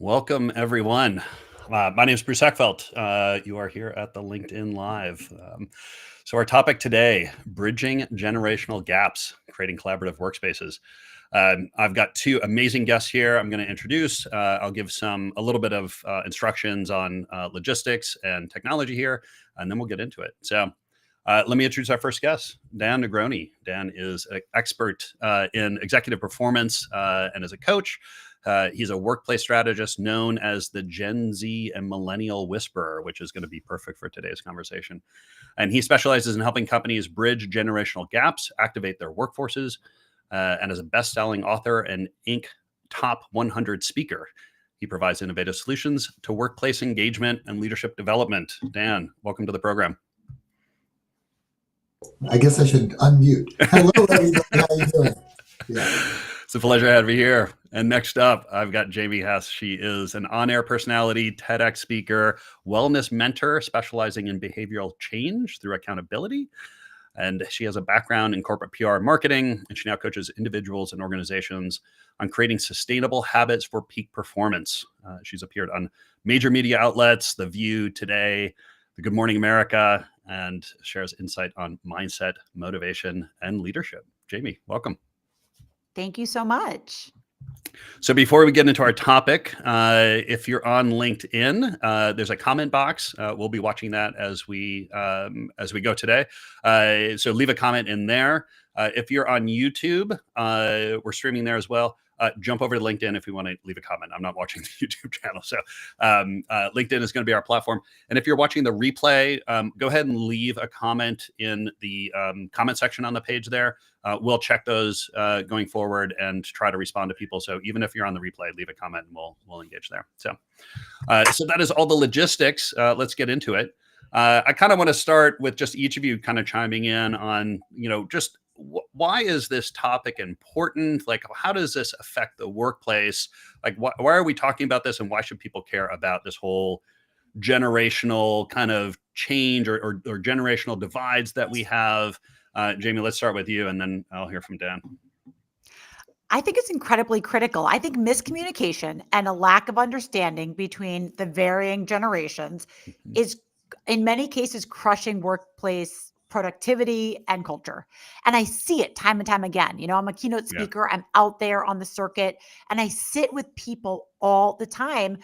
Welcome, everyone. My name is Bruce Eckfeldt. You are here at the LinkedIn Live. So our topic today, bridging generational gaps, creating collaborative workspaces. I've got two amazing guests here I'm going to introduce. I'll give a little bit of instructions on logistics and technology here, and then we'll get into it. So let me introduce our first guest, Dan Negroni. Dan is an expert in executive performance and as a coach. He's a workplace strategist known as the Gen Z and Millennial Whisperer, which is going to be perfect for today's conversation. And he specializes in helping companies bridge generational gaps, activate their workforces, and as a best-selling author and Inc. Top 100 speaker. He provides innovative solutions to workplace engagement and leadership development. Dan, welcome to the program. I guess I should unmute. Hello, everybody. How are you doing? Yeah. It's a pleasure to have you here. And next up, I've got Jamie Hess. She is an on-air personality, TEDx speaker, wellness mentor, specializing in behavioral change through accountability. And she has a background in corporate PR and marketing, and she now coaches individuals and organizations on creating sustainable habits for peak performance. She's appeared on major media outlets, The View, Today, The Good Morning America, and shares insight on mindset, motivation, and leadership. Jamie, welcome. Thank you so much. So before we get into our topic, if you're on LinkedIn, there's a comment box. We'll be watching that as we go today. So leave a comment in there. If you're on YouTube, we're streaming there as well. Jump over to LinkedIn if you want to leave a comment. I'm not watching the YouTube channel. So LinkedIn is going to be our platform. And if you're watching the replay, go ahead and leave a comment in the comment section on the page there. We'll check those going forward and try to respond to people. So even if you're on the replay, leave a comment and we'll engage there. So that is all the logistics. Let's get into it. I kind of want to start with just each of you kind of chiming in on, just why is this topic important? Like, how does this affect the workplace? Like, why are we talking about this, and why should people care about this whole generational kind of change or generational divides that we have? Jamie, let's start with you, and then I'll hear from Dan. I think it's incredibly critical. I think miscommunication and a lack of understanding between the varying generations is, in many cases, crushing workplace productivity and culture. And I see it time and time again. I'm a keynote speaker. Yeah. I'm out there on the circuit, and I sit with people all the time,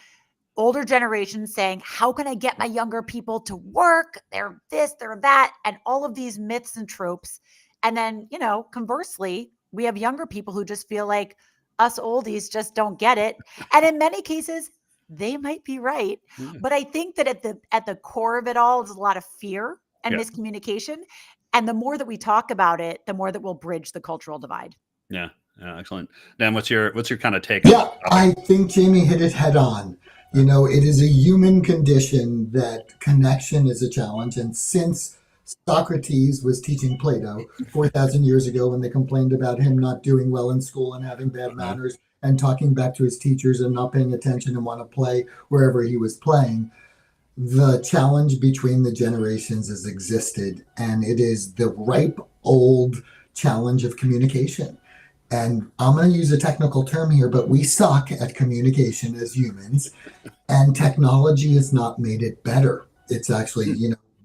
older generations saying, how can I get my younger people to work? They're this, they're that, and all of these myths and tropes. And then, conversely, we have younger people who just feel like us oldies just don't get it. And in many cases, they might be right. Yeah. But I think that at the core of it all is a lot of fear and miscommunication. And the more that we talk about it, the more that we'll bridge the cultural divide. Yeah, excellent. Dan, what's your kind of take? Yeah, I think Jamie hit it head on. It is a human condition that connection is a challenge. And since Socrates was teaching Plato 4,000 years ago, when they complained about him not doing well in school and having bad manners and talking back to his teachers and not paying attention and want to play wherever he was playing, the challenge between the generations has existed, and it is the ripe old challenge of communication. And I'm going to use a technical term here, but we suck at communication as humans, and technology has not made it better. It's actually,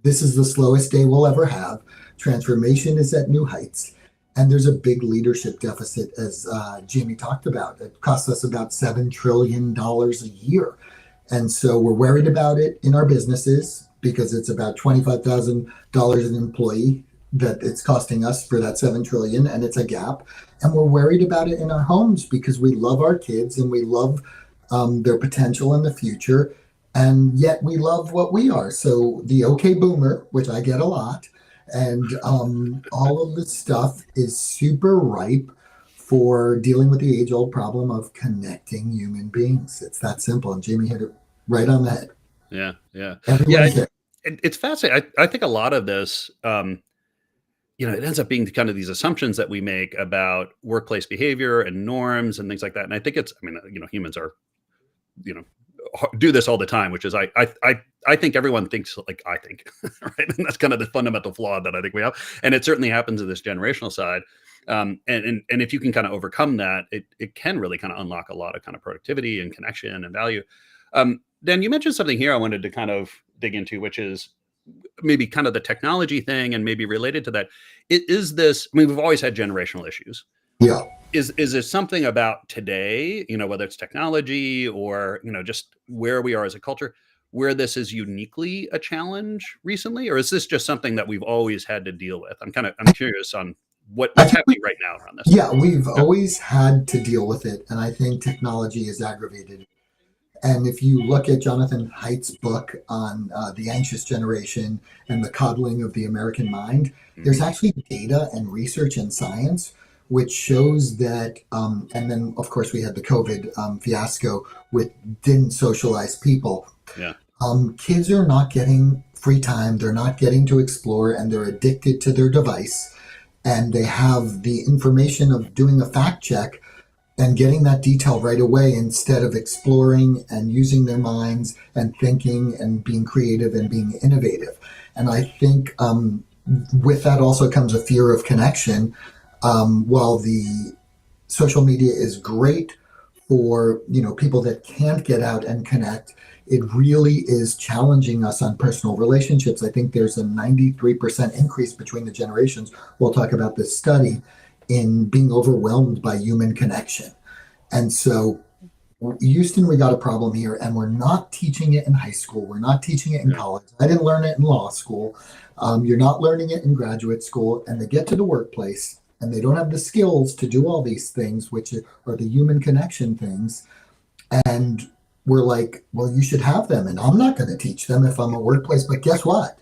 this is the slowest day we'll ever have. Transformation is at new heights, and there's a big leadership deficit, as Jamie talked about. It costs us about $7 trillion a year. And so we're worried about it in our businesses because it's about $25,000 an employee that it's costing us for that $7 trillion, and it's a gap. And we're worried about it in our homes because we love our kids and we love their potential in the future, and yet we love what we are. So the okay boomer, which I get a lot, and all of this stuff is super ripe for dealing with the age-old problem of connecting human beings. It's that simple. And Jamie hit it right on the head. Yeah. Everyone's it's fascinating. I think a lot of this, it ends up being kind of these assumptions that we make about workplace behavior and norms and things like that. And I think humans are, do this all the time, which is I think everyone thinks like I think, right? And that's kind of the fundamental flaw that I think we have. And it certainly happens in this generational side. And if you can kind of overcome that, it can really kind of unlock a lot of kind of productivity and connection and value. Dan, you mentioned something here I wanted to kind of dig into, which is maybe kind of the technology thing, and maybe related to that. Is this, I mean, we've always had generational issues. Yeah. Is it something about today, whether it's technology or, just where we are as a culture, where this is uniquely a challenge recently? Or is this just something that we've always had to deal with? I'm curious on what's happening right now around this. Yeah, we've always had to deal with it. And I think technology has aggravated it. And if you look at Jonathan Haidt's book on the anxious generation and the coddling of the American mind, there's actually data and research and science which shows that, and then of course we had the COVID fiasco with didn't socialize people. Yeah. Kids are not getting free time, they're not getting to explore, and they're addicted to their device. And they have the information of doing a fact check and getting that detail right away instead of exploring and using their minds and thinking and being creative and being innovative. And I think with that also comes a fear of connection. While the social media is great for people that can't get out and connect, it really is challenging us on personal relationships. I think there's a 93% increase between the generations. We'll talk about this study in being overwhelmed by human connection. And so, Houston, we got a problem here, and we're not teaching it in high school. We're not teaching it in college. I didn't learn it in law school. You're not learning it in graduate school. And they get to the workplace, and they don't have the skills to do all these things, which are the human connection things. And we're like, well, you should have them. And I'm not going to teach them if I'm a workplace. But guess what?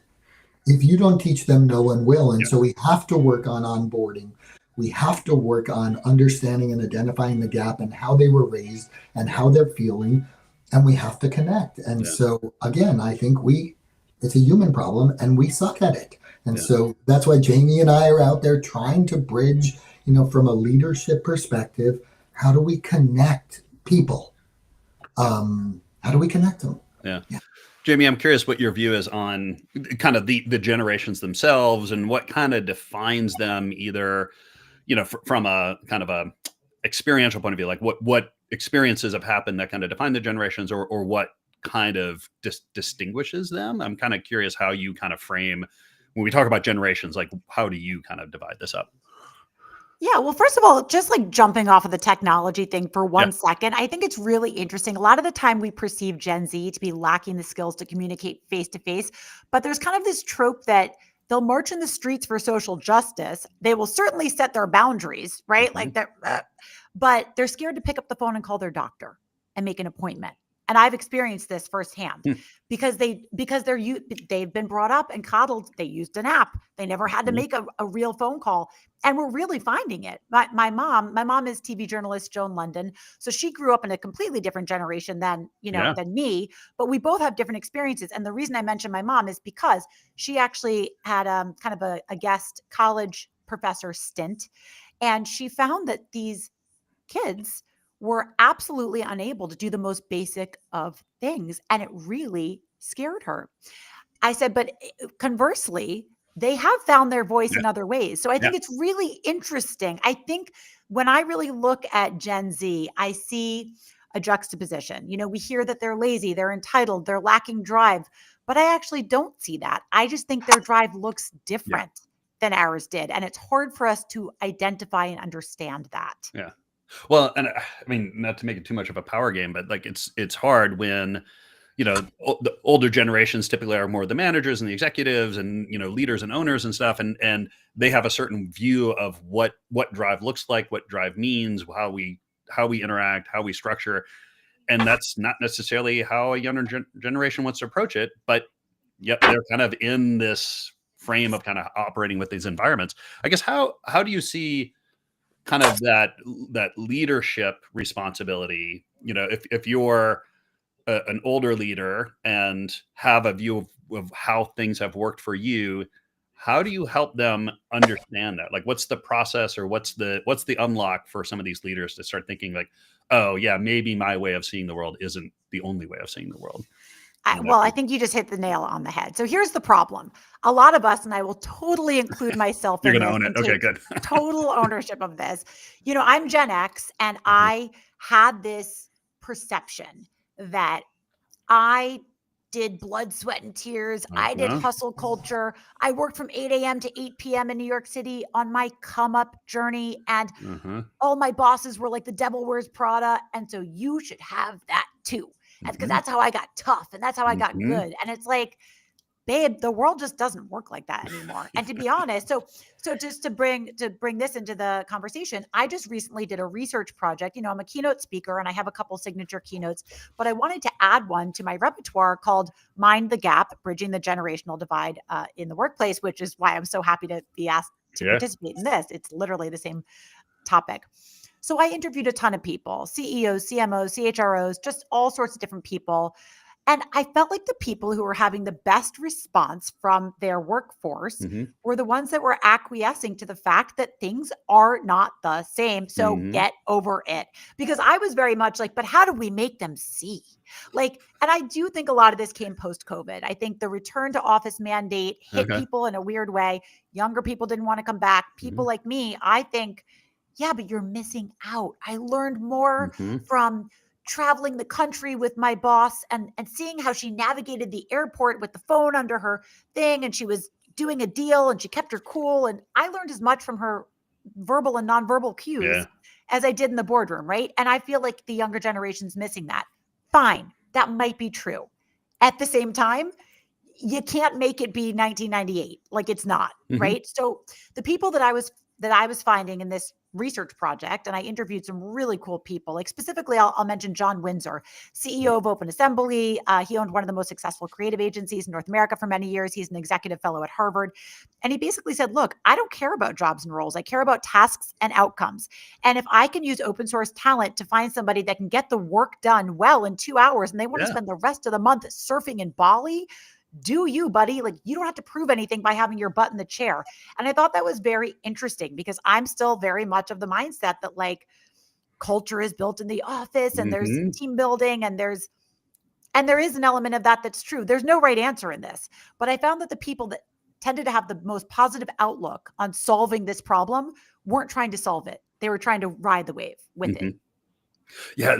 If you don't teach them, no one will. And so we have to work on onboarding. We have to work on understanding and identifying the gap and how they were raised and how they're feeling. And we have to connect. And so, again, I think it's a human problem and we suck at it. And so that's why Jamie and I are out there trying to bridge, from a leadership perspective, how do we connect people? How do we connect them? Yeah. Jamie, I'm curious what your view is on kind of the generations themselves and what kind of defines them, either, from a kind of a experiential point of view, like what experiences have happened that kind of define the generations, or what kind of distinguishes them. I'm kind of curious how you kind of frame when we talk about generations, like how do you kind of divide this up? Yeah, well, first of all, just like jumping off of the technology thing for 1 second, I think it's really interesting. A lot of the time we perceive Gen Z to be lacking the skills to communicate face to face, but there's kind of this trope that they'll march in the streets for social justice. They will certainly set their boundaries, right? Mhm. Like that, but they're scared to pick up the phone and call their doctor and make an appointment. And I've experienced this firsthand because they've been brought up and coddled. They used an app. They never had to make a real phone call. And we're really finding it. My mom is TV journalist Joan London. So she grew up in a completely different generation than me, but we both have different experiences. And the reason I mentioned my mom is because she actually had kind of a guest college professor stint. And she found that these kids were absolutely unable to do the most basic of things. And it really scared her. I said, but conversely, they have found their voice in other ways. So I think it's really interesting. I think when I really look at Gen Z, I see a juxtaposition. We hear that they're lazy, they're entitled, they're lacking drive, but I actually don't see that. I just think their drive looks different than ours did. And it's hard for us to identify and understand that. Yeah. Well, and I mean, not to make it too much of a power game, but like it's hard when, the older generations typically are more the managers and the executives and, leaders and owners and stuff. And they have a certain view of what drive looks like, what drive means, how we interact, how we structure. And that's not necessarily how a younger generation wants to approach it, but yet they're kind of in this frame of kind of operating with these environments. I guess, how do you see kind of that leadership responsibility, if you're an older leader and have a view of how things have worked for you, how do you help them understand that? Like, what's the process, or what's the unlock for some of these leaders to start thinking like, oh yeah, maybe my way of seeing the world isn't the only way of seeing the world? Well, I think you just hit the nail on the head. So here's the problem. A lot of us, and I will totally include myself You're in going to this own it. and Okay, take good. total ownership of this. I'm Gen X, and I had this perception that I did blood, sweat, and tears. I did hustle culture. I worked from 8 a.m. to 8 p.m. in New York City on my come up journey. And all my bosses were like, the devil wears Prada. And so you should have that too. And because that's how I got tough and that's how I got good. And it's like, babe, the world just doesn't work like that anymore. And to be honest, so just to bring this into the conversation, I just recently did a research project. I'm a keynote speaker and I have a couple signature keynotes, but I wanted to add one to my repertoire called Mind the Gap, Bridging the Generational Divide in the Workplace, which is why I'm so happy to be asked to participate in this. It's literally the same topic. So I interviewed a ton of people, CEOs, CMOs, CHROs, just all sorts of different people. And I felt like the people who were having the best response from their workforce were the ones that were acquiescing to the fact that things are not the same. So get over it. Because I was very much like, but how do we make them see? And I do think a lot of this came post-COVID. I think the return to office mandate hit people in a weird way. Younger people didn't want to come back. People like me, I think, yeah, but you're missing out. I learned more from traveling the country with my boss and seeing how she navigated the airport with the phone under her thing, and she was doing a deal and she kept her cool. And I learned as much from her verbal and nonverbal cues as I did in the boardroom, right? And I feel like the younger generation's missing that. Fine, that might be true. At the same time, you can't make it be 1998. Like it's not, right? So the people that I was finding in this research project, and I interviewed some really cool people. Like specifically, I'll mention John Windsor, CEO of Open Assembly. He owned one of the most successful creative agencies in North America for many years. He's an executive fellow at Harvard. And he basically said, look, I don't care about jobs and roles. I care about tasks and outcomes. And if I can use open source talent to find somebody that can get the work done well in 2 hours, and they want to spend the rest of the month surfing in Bali, do you, buddy? Like, you don't have to prove anything by having your butt in the chair. And I thought that was very interesting because I'm still very much of the mindset that like culture is built in the office and there's team building and there is an element of that that's true. There's no right answer in this, but I found that the people that tended to have the most positive outlook on solving this problem weren't trying to solve it. They were trying to ride the wave with it. Yeah,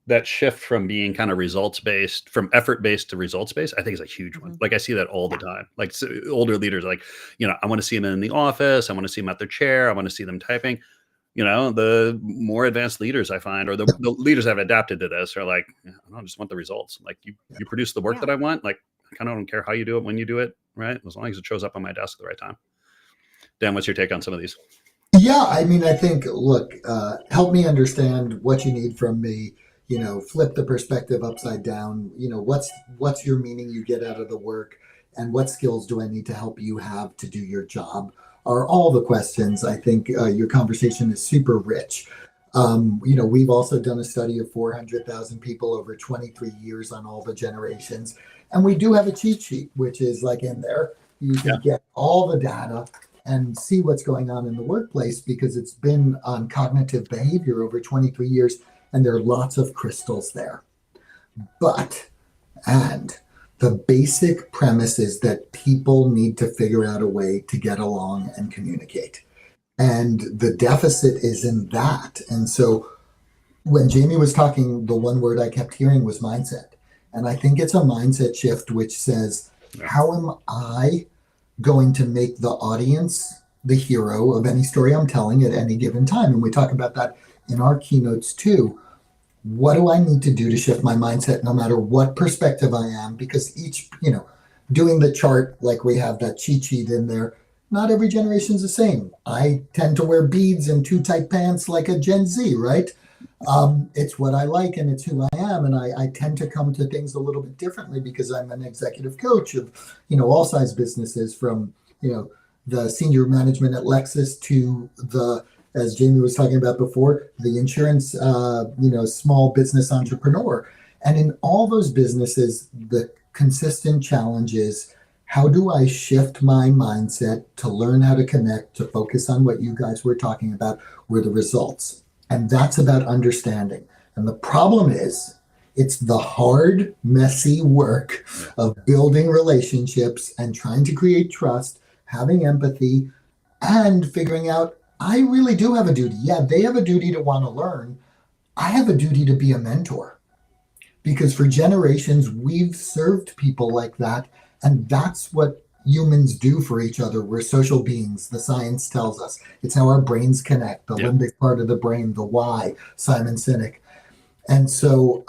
that shift from being kind of results-based, from effort-based to results-based, I think is a huge one. Like I see that all the time. Like older leaders, like, I want to see them in the office. I want to see them at their chair. I want to see them typing. The more advanced leaders I find, or the leaders that have adapted to this are like, I just want the results. Like you produce the work that I want. Like I kind of don't care how you do it, when you do it, right? As long as it shows up on my desk at the right time. Dan, what's your take on some of these? Yeah, I mean, I think, look, help me understand what you need from me. Flip the perspective upside down. What's your meaning you get out of the work, and what skills do I need to help you have to do your job? Are all the questions. I think your conversation is super rich. We've also done a study of 400,000 people over 23 years on all the generations, and we do have a cheat sheet, which is like in there. You can get all the data and see what's going on in the workplace because it's been on cognitive behavior over 23 years. And there are lots of crystals there. And the basic premise is that people need to figure out a way to get along and communicate. And the deficit is in that. And so when Jamie was talking, the one word I kept hearing was mindset. And I think it's a mindset shift, which says, how am I going to make the audience the hero of any story I'm telling at any given time? And we talk about that in our keynotes too. What do I need to do to shift my mindset no matter what perspective I am? Because each, doing the chart, like we have that cheat sheet in there, not every generation's the same. I tend to wear beads and too tight pants like a Gen Z, right? It's what I like and it's who I am. And I tend to come to things a little bit differently because I'm an executive coach of, all size businesses from, the senior management at Lexus to the, as Jamie was talking about before, the insurance, small business entrepreneur. And in all those businesses, the consistent challenge is, how do I shift my mindset to learn how to connect, to focus on what you guys were talking about, were the results. And that's about understanding. And the problem is, It's the hard, messy work of building relationships and trying to create trust, having empathy, and figuring out I really do have a duty. Yeah, they have a duty to want to learn. I have a duty to be a mentor because for generations we've served people like that. And that's what humans do for each other. We're social beings. The science tells us it's how our brains connect, the limbic part of the brain, the why, Simon Sinek. And so,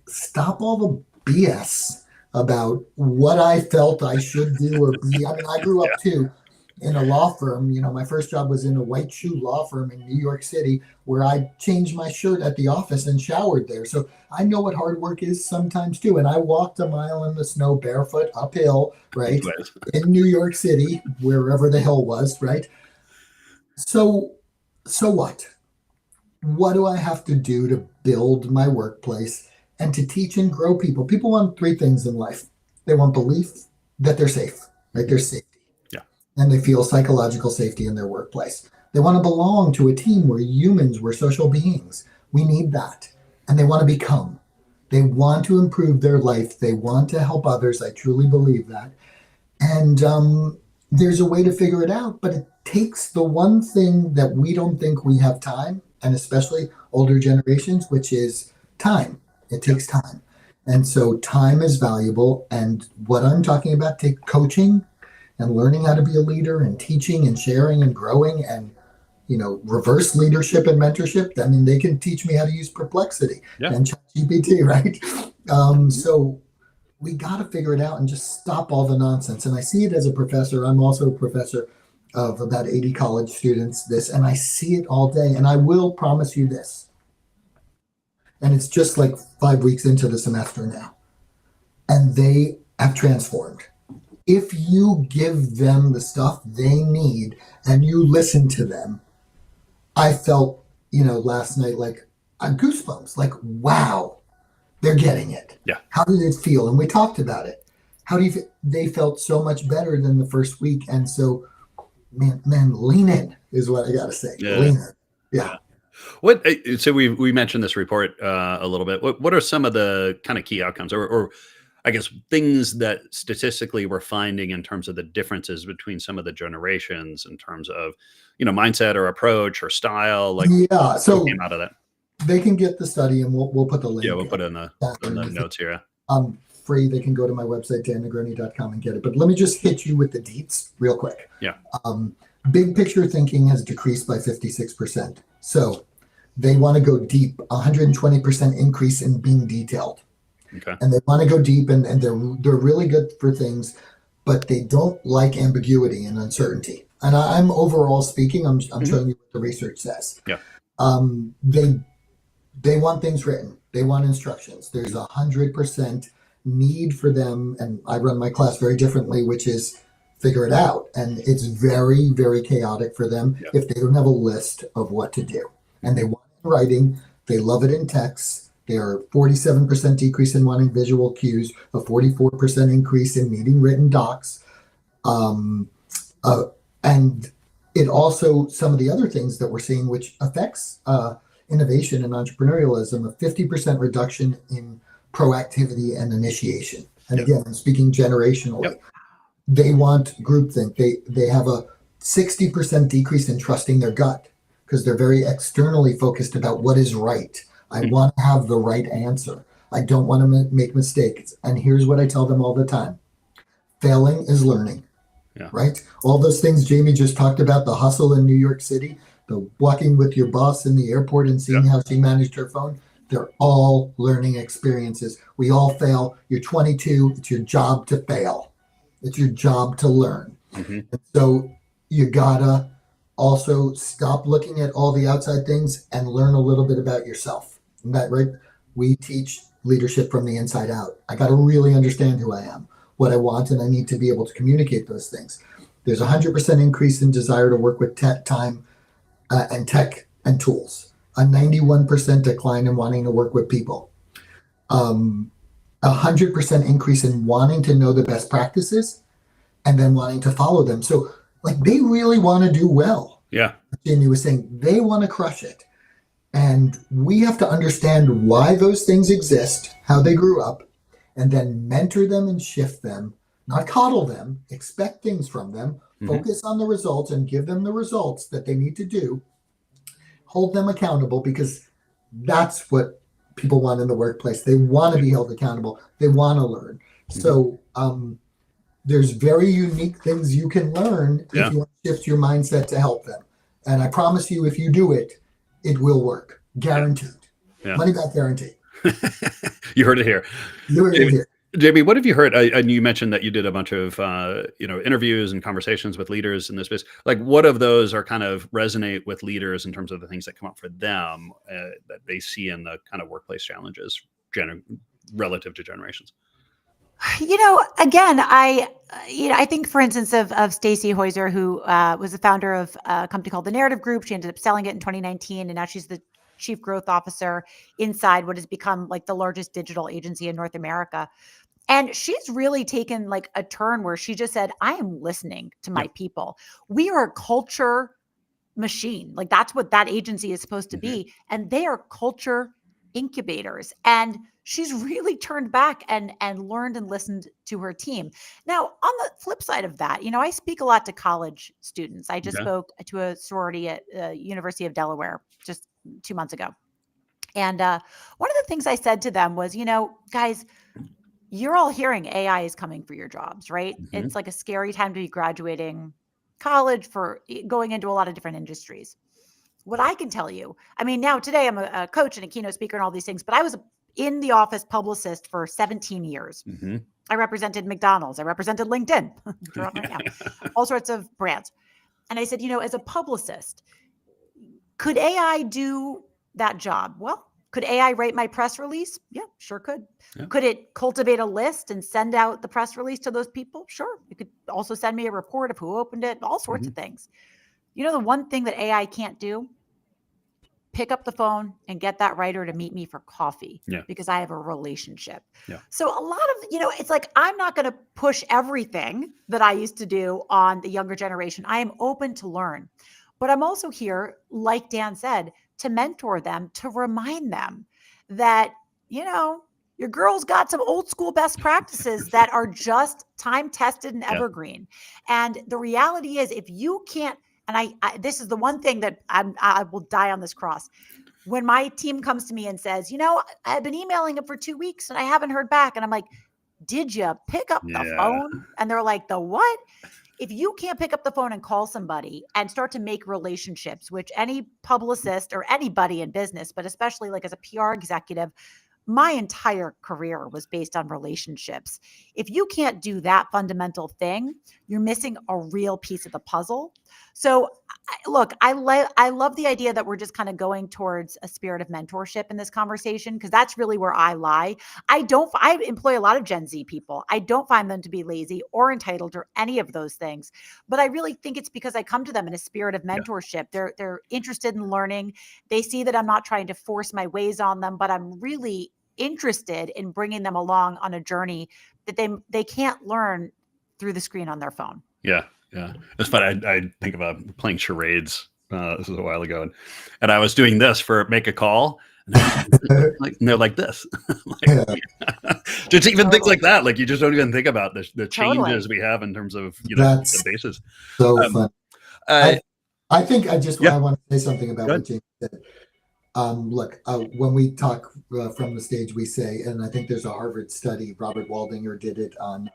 stop all the BS about what I felt I should do or be. I mean, I grew up too in a law firm. You know, my first job was in a white shoe law firm in New York City where I changed my shirt at the office and showered there. So I know what hard work is sometimes too. And I walked a mile in the snow barefoot uphill, right, in New York City, wherever the hill was, right? So what? What do I have to do to build my workplace and to teach and grow people? People want three things in life. They want belief that they're safe, right? They're safety. Yeah. And they feel psychological safety in their workplace. They want to belong to a team where humans, we're social beings. We need that. And they want to become. They want to improve their life. They want to help others. I truly believe that. And there's a way to figure it out, but it takes the one thing that we don't think we have time, and especially older generations, which is time. It takes time. And so time is valuable. And what I'm talking about, take coaching and learning how to be a leader and teaching and sharing and growing and, reverse leadership and mentorship. I mean, they can teach me how to use Perplexity and ChatGPT, right? So we got to figure it out and just stop all the nonsense. And I see it as a professor. I'm also a professor of about 80 college students, and I see it all day. And I will promise you this. And it's just like 5 weeks into the semester now. And they have transformed. If you give them the stuff they need and you listen to them, I felt, last night, goosebumps, wow, they're getting it. Yeah. How did it feel? And we talked about it. They felt so much better than the first week. And so, man, lean in is what I got to say. Yeah. Lean in. Yeah. So we mentioned this report a little bit. What are some of the kind of key outcomes or I guess things that statistically we're finding in terms of the differences between some of the generations in terms of, mindset or approach or style? So came out of that? They can get the study and we'll put the link. Yeah, we'll put it in the notes here. Free. They can go to my website, dannegroni.com and get it. But let me just hit you with the deets real quick. Yeah. Big picture thinking has decreased by 56%. So they want to go deep, 120% increase in being detailed. Okay. And they want to go deep and they're really good for things, but they don't like ambiguity and uncertainty. And I'm overall speaking, I'm showing you what the research says. Yeah. They want things written. They want instructions. There's 100% need for them. And I run my class very differently, which is figure it out. And it's very, very chaotic for them if they don't have a list of what to do. And they want it in writing. They love it in text. There are 47% decrease in wanting visual cues, a 44% increase in needing written docs. And it also, some of the other things that we're seeing, which affects innovation and entrepreneurialism, a 50% reduction in proactivity and initiation. And again, I'm speaking generationally. They want groupthink. They have a 60% decrease in trusting their gut because they're very externally focused about what is right. I want to have the right answer. I don't want to make mistakes. And here's what I tell them all the time. Failing is learning, right? All those things Jamie just talked about, the hustle in New York City, the walking with your boss in the airport and seeing how she managed her phone, they're all learning experiences. We all fail. You're 22. It's your job to fail. It's your job to learn. And so you gotta also stop looking at all the outside things and learn a little bit about yourself. Isn't that right? We teach leadership from the inside out. I got to really understand who I am, what I want, and I need to be able to communicate those things. There's 100% increase in desire to work with time and tech and tools. A 91% decline in wanting to work with people. 100% increase in wanting to know the best practices and then wanting to follow them. So they really want to do well. Yeah. Jamie was saying they want to crush it. And we have to understand why those things exist, how they grew up, and then mentor them and shift them, not coddle them, expect things from them, focus on the results and give them the results that they need to do, hold them accountable, because that's what people want in the workplace. They want to be held accountable. They want to learn. So there's very unique things you can learn if you want to shift your mindset to help them. And I promise you, if you do it, it will work. Guaranteed. Money back guarantee. You heard it here. You heard it here. Jamie, what have you heard? And you mentioned that you did a bunch of interviews and conversations with leaders in this space. Like, what of those are kind of resonate with leaders in terms of the things that come up for them that they see in the kind of workplace challenges relative to generations? Again, I think, for instance, of Stacy Heuser, who was the founder of a company called The Narrative Group. She ended up selling it in 2019, and now she's the chief growth officer inside what has become like the largest digital agency in North America. And she's really taken like a turn where she just said, I am listening to my people. We are a culture machine. Like, that's what that agency is supposed to be. And they are culture incubators. And she's really turned back and learned and listened to her team. Now, on the flip side of that, I speak a lot to college students. I just spoke to a sorority at University of Delaware just 2 months ago. And one of the things I said to them was, guys, you're all hearing AI is coming for your jobs, right? It's like a scary time to be graduating college for going into a lot of different industries. What I can tell you, now today I'm a coach and a keynote speaker and all these things, but I was in the office publicist for 17 years. I represented McDonald's. I represented LinkedIn, right now, all sorts of brands. And I said, as a publicist, could AI do that job? Well, could AI write my press release? Yeah, sure could. Could it cultivate a list and send out the press release to those people? Sure. It could also send me a report of who opened it, all sorts of things. The one thing that AI can't do? Pick up the phone and get that writer to meet me for coffee because I have a relationship. So a lot of, it's like, I'm not going to push everything that I used to do on the younger generation. I am open to learn, but I'm also here, like Dan said, to mentor them, to remind them that, your girl's got some old school best practices that are just time tested and evergreen. And the reality is, if you can't, and I this is the one thing that I will die on this cross. When my team comes to me and says, I've been emailing him for 2 weeks and I haven't heard back. And I'm like, did you pick up the phone? And they're like, the what? If you can't pick up the phone and call somebody and start to make relationships, which any publicist or anybody in business, but especially like as a PR executive, my entire career was based on relationships. If you can't do that fundamental thing, you're missing a real piece of the puzzle. So look, I love the idea that we're just kind of going towards a spirit of mentorship in this conversation, because that's really where I lie. I employ a lot of Gen Z people. I don't find them to be lazy or entitled or any of those things, but I really think it's because I come to them in a spirit of mentorship. They're interested in learning. They see that I'm not trying to force my ways on them, but I'm really interested in bringing them along on a journey that they can't learn through the screen on their phone. Yeah. It's fun. I think about playing charades. This was a while ago, and I was doing this for make a call, and they're like this. Just even things like that. Like, you just don't even think about the changes we have in terms of the basis. So fun. I think I want to say something about what James said. Look, when we talk from the stage, we say, and I think there's a Harvard study, Robert Waldinger did it on,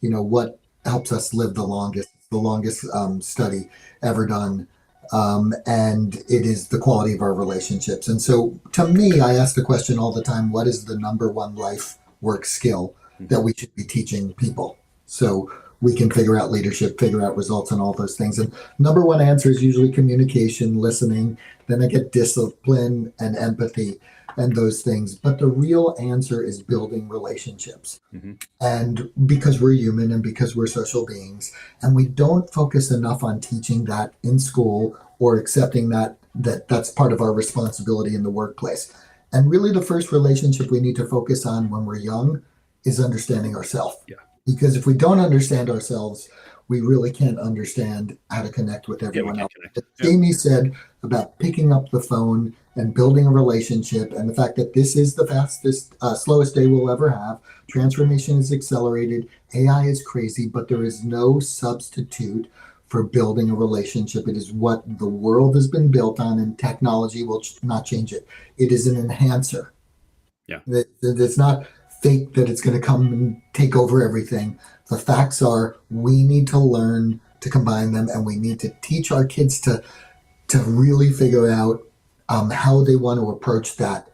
what helps us live the longest study ever done. And it is the quality of our relationships. And so to me, I ask the question all the time, what is the number one life work skill that we should be teaching people? So we can figure out leadership, figure out results, and all those things. And number one answer is usually communication, listening. Then I get discipline and empathy and those things. But the real answer is building relationships. And because we're human and because we're social beings, and we don't focus enough on teaching that in school or accepting that's part of our responsibility in the workplace. And really the first relationship we need to focus on when we're young is understanding ourselves. Because if we don't understand ourselves, we really can't understand how to connect with everyone else. Jamie said about picking up the phone and building a relationship, and the fact that this is the fastest, slowest day we'll ever have. Transformation is accelerated. AI is crazy, but there is no substitute for building a relationship. It is what the world has been built on, and technology will not change it. It is an enhancer. Yeah. It's not fake that it's going to come and take over everything. The facts are we need to learn to combine them, and we need to teach our kids to really figure out how they want to approach that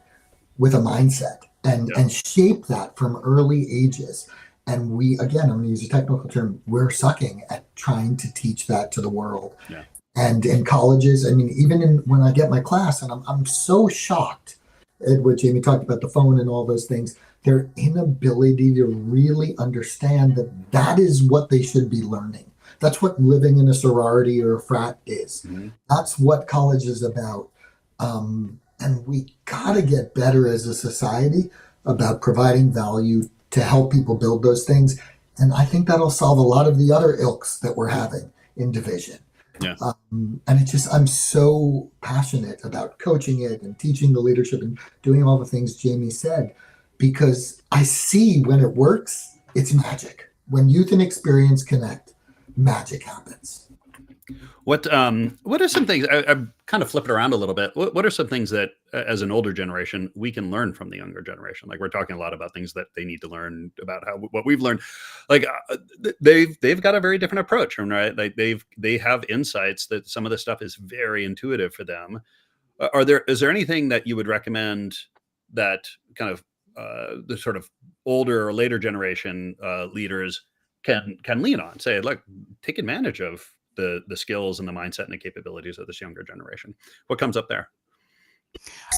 with a mindset and shape that from early ages. And we, again, I'm going to use a technical term, we're sucking at trying to teach that to the world. Yeah. And in colleges, I mean, even when I get my class, and I'm so shocked at what Jamie talked about, the phone and all those things, their inability to really understand that that is what they should be learning. That's what living in a sorority or a frat is. Mm-hmm. That's what college is about. And we got to get better as a society about providing value to help people build those things. And I think that'll solve a lot of the other ilks that we're having in division. Yeah. And it's just, I'm so passionate about coaching it and teaching the leadership and doing all the things Jamie said, because I see when it works, it's magic. When youth and experience connect, magic happens. What are some things, I'm kind of flipping around a little bit. What are some things that as an older generation, we can learn from the younger generation? Like we're talking a lot about things that they need to learn about what we've learned. Like they've got a very different approach, right? Like they have insights that some of the stuff is very intuitive for them. Is there anything that you would recommend that kind of the sort of older or later generation leaders can lean on? Say, look, take advantage of the skills and the mindset and the capabilities of this younger generation. What comes up there?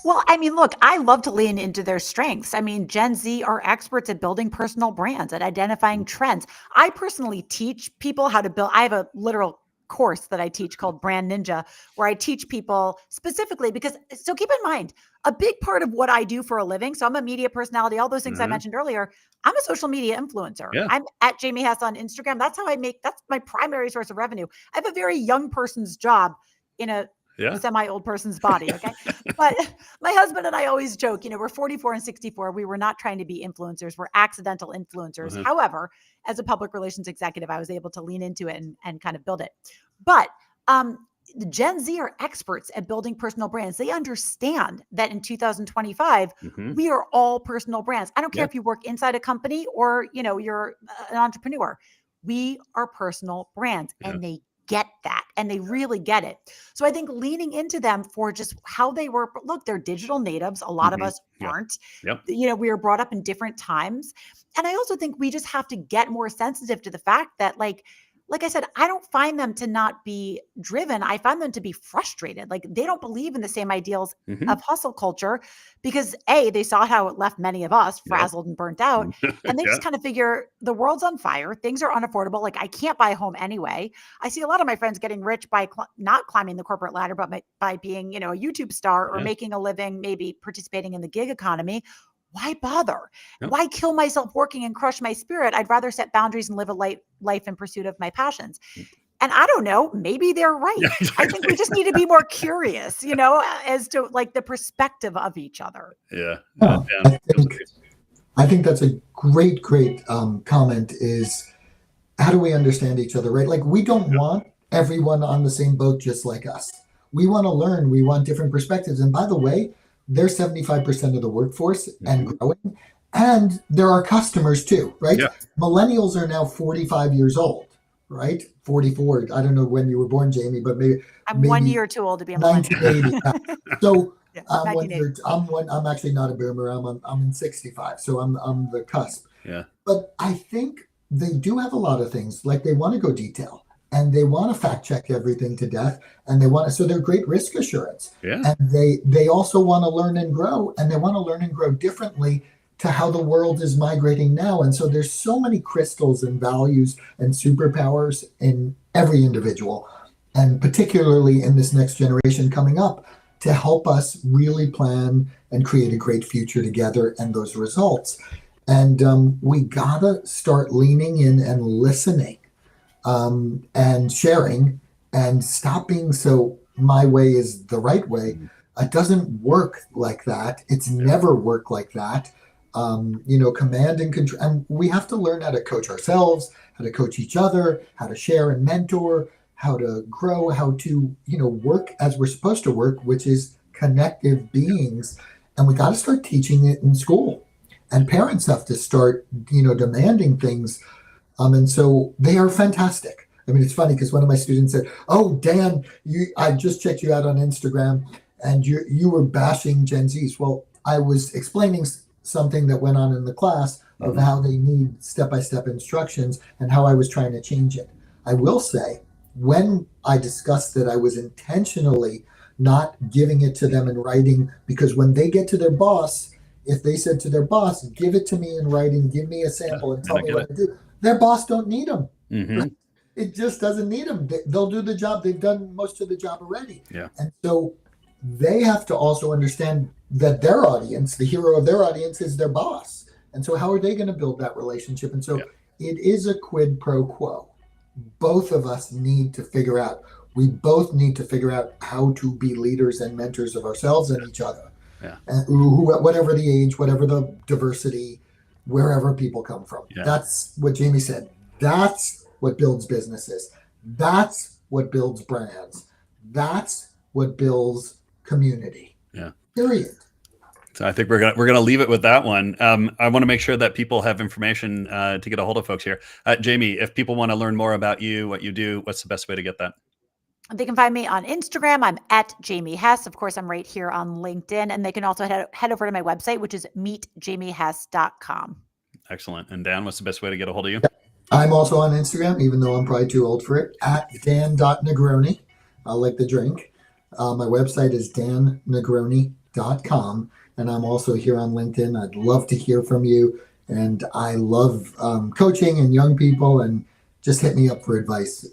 Well, I mean, look, I love to lean into their strengths. I mean, Gen Z are experts at building personal brands, at identifying trends. I personally teach people how to build. I have a literal course that I teach called Brand Ninja, where I teach people specifically so keep in mind, a big part of what I do for a living. So I'm a media personality, all those things I mentioned earlier. I'm a social media influencer. Yeah. I'm at Jamie Hess on Instagram. That's my primary source of revenue. I have a very young person's job in a semi-old person's body. Okay. But my husband and I always joke, we're 44 and 64. We were not trying to be influencers. We're accidental influencers. Mm-hmm. However, as a public relations executive, I was able to lean into it and kind of build it. But the Gen Z are experts at building personal brands. They understand that in 2025, we are all personal brands. I don't care if you work inside a company or, you're an entrepreneur. We are personal brands, and they get that, and they really get it. So I think leaning into them for just how they work. Look, they're digital natives. A lot of us aren't. Yep. We were brought up in different times. And I also think we just have to get more sensitive to the fact that, like I said, I don't find them to not be driven. I find them to be frustrated. Like they don't believe in the same ideals of hustle culture because they saw how it left many of us frazzled and burnt out. And they just kind of figure the world's on fire. Things are unaffordable. Like I can't buy a home anyway. I see a lot of my friends getting rich by not climbing the corporate ladder, but by being, a YouTube star or making a living, maybe participating in the gig economy. Why bother? Yep. Why kill myself working and crush my spirit? I'd rather set boundaries and live a life in pursuit of my passions. And I don't know, maybe they're right. Yeah, exactly. I think we just need to be more curious, as to like the perspective of each other. Yeah. I think that's a great comment is how do we understand each other, right? Like we don't want everyone on the same boat just like us. We want to learn. We want different perspectives. And by the way, they're 75% of the workforce and growing. And there are customers too, right? Yeah. Millennials are now 45 years old, right? 44. I don't know when you were born, Jamie, but maybe I'm 1 year too old to be a millennial. 1980. So I'm actually not a boomer. I'm in 65. So I'm the cusp. Yeah. But I think they do have a lot of things. Like they want to go detail. And they want to fact check everything to death, and so they're great risk assurance. Yeah. And they also want to learn and grow, and they want to learn and grow differently to how the world is migrating now. And so there's so many crystals and values and superpowers in every individual, and particularly in this next generation coming up, to help us really plan and create a great future together and those results. And we gotta start leaning in and listening. And sharing and stop being so my way is the right way. It doesn't work like that. It's never worked like that. Command and control. And we have to learn how to coach ourselves, how to coach each other, how to share and mentor, how to grow, how to, work as we're supposed to work, which is connective beings. And we got to start teaching it in school. And parents have to start, demanding things. And so they are fantastic. I mean, it's funny because one of my students said, "Oh, Dan, I just checked you out on Instagram, and you were bashing Gen Zs." Well, I was explaining something that went on in the class of how they need step-by-step instructions and how I was trying to change it. I will say, when I discussed that I was intentionally not giving it to them in writing, because when they get to their boss, if they said to their boss, "Give it to me in writing, give me a sample and tell me what to do," their boss don't need them. Mm-hmm. It just doesn't need them. They'll do the job. They've done most of the job already. Yeah. And so they have to also understand that their audience, the hero of their audience, is their boss. And so how are they going to build that relationship? And so it is a quid pro quo. Both of us need to figure out. We both need to figure out how to be leaders and mentors of ourselves and each other. Yeah. And whatever the age, whatever the diversity, wherever people come from. Yeah. That's what Jamie said. That's what builds businesses. That's what builds brands. That's what builds community. Yeah. Period. So I think we're gonna leave it with that one. I want to make sure that people have information to get a hold of folks here. Jamie, if people want to learn more about you, what you do, what's the best way to get that? They can find me on Instagram. I'm at Jamie Hess. Of course, I'm right here on LinkedIn. And they can also head over to my website, which is meetjamiehess.com. Excellent. And Dan, what's the best way to get a hold of you? I'm also on Instagram, even though I'm probably too old for it, at dan.negroni. I like the drink. My website is dannegroni.com. And I'm also here on LinkedIn. I'd love to hear from you. And I love coaching and young people, and just hit me up for advice.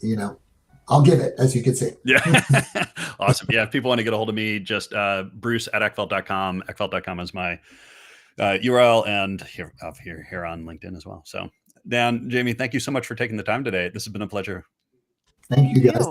I'll give it, as you can see. Yeah. Awesome. Yeah. If people want to get a hold of me, just Bruce at eckfeldt.com. Eckfeldt.com is my URL, and here on LinkedIn as well. So Dan, Jamie, thank you so much for taking the time today. This has been a pleasure. Thank you, guys.